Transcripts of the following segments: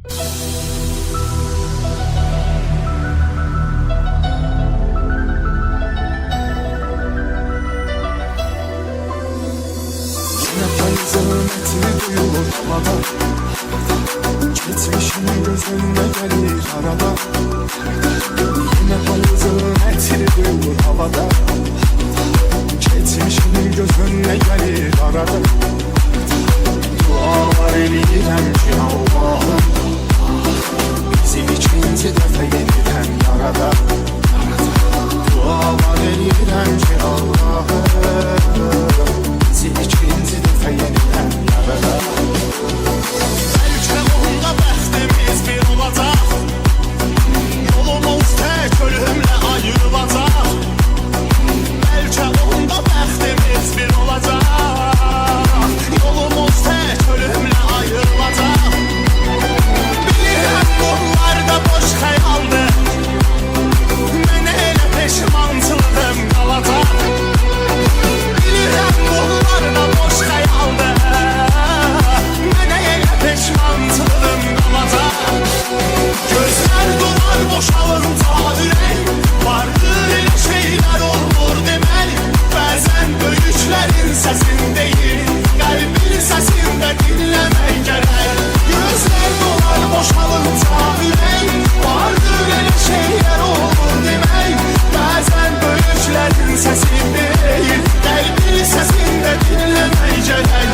Zahmetini duyulur havada, geçmişin gözünde gelir arada. Yine balızın etini duyulur havada, geçmişin gözünde gelir arada. Dualar eləyirəm ki Allah'ım, bizi ikinci dəfə yeniden yarada. Dualar eləyirəm ki Allah'ım, bizi ikinci dəfə yeniden yarada. Bəlkə onda bəxtimiz bir olacaq, yolumuz tək ölümlə ayrılacaq. Bəlkə onda bəxtimiz bir olacaq, yolumuz tək ölümlə ayrılacaq. Bilirəm bunlar da boş xəyaldır, mənə elə peşmançılığım qalacaq. Bilirəm bunlar da boş xəyaldır, mənə elə peşmançılığım qalacaq. Gözlər dolar boşalınca ürək, vardır elə şeylər olur demək. Bəzən böyüklərin səsindəyik, qəlbin səsində dinləmək gərək. Gözlər dolar boşalınca ürək, vardır elə şeylər olur demək. Bəzən böyüklərin səsindəyik, qəlbin səsində dinləmək gərək.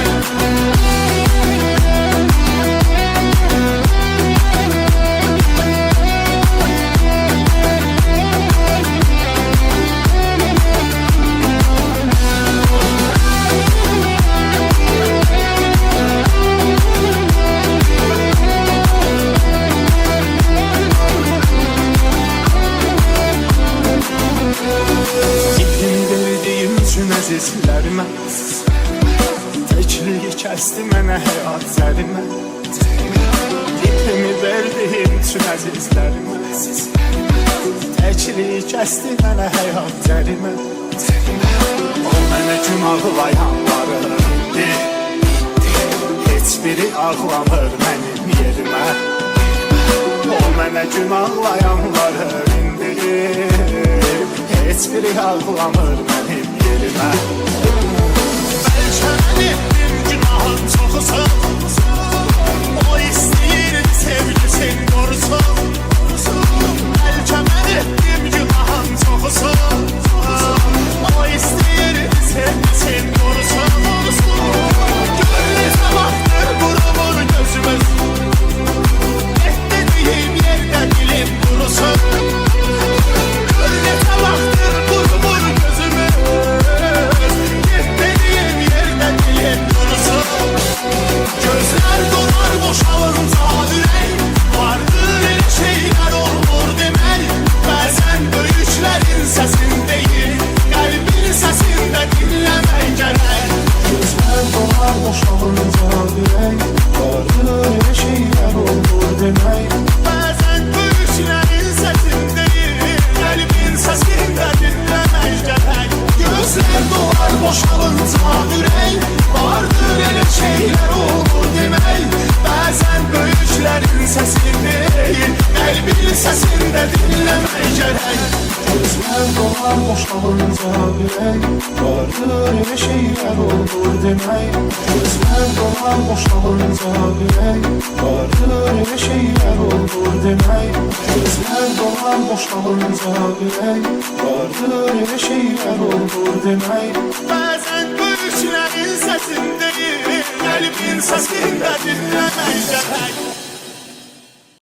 Əzizlərimə təkliyi kəsdi mənə həyat zərimə. İpimi verdiyim üçün əzizlərimə təkliyi kəsdi mənə həyat zərimə. O mənə gün ağlayanları indi, heç biri ağlamır mənim yerimə. O mənə gün ağlayanları indi, heç biri ağlamır mənim yerimə. Bəlkə mən etdim günahın çoxusun, o istəyirdi sevgisin qorusun. Bəlkə mən etdim günahın çoxusun, o istəyirdi sevgisin qorusun. Gör necə vaxtdır qurumur gözümüz, et dediyim yerdə dilim qurusun. Gör necə vaxtdır qurumur gözümüz, et dediyim yerdə dilim qurusun. Gözlər dolar boşalınca ürək, vardır elə şeylər olur demək. Bəzən böyüklərin səsindəyik, qəlbin səsində dinləmək gərək. Gözlər dolar boşalınca ürək, vardır elə şeylər olur demək. Bəzən böyüklərin səsindəyik, qəlbin səsində dinləmək gərək. Gözlər dolar boşalınca ürək, vardır elə şeylər olur demək. Bəzən böyüklərin səsindəyik, qəlbin səsində dinləmək gərək. Gözlər dolar boşalınca ürək, vardır elə şeylər olur demək. Gözlər dolar boşalınca ürək, vardır elə şeylər olur demək. Gözlər dolar boşalınca ürək, vardır elə şeylər olur demək. Bəzən böyüklərin səsindəyik, qəlbin səsində dinləmək gərək.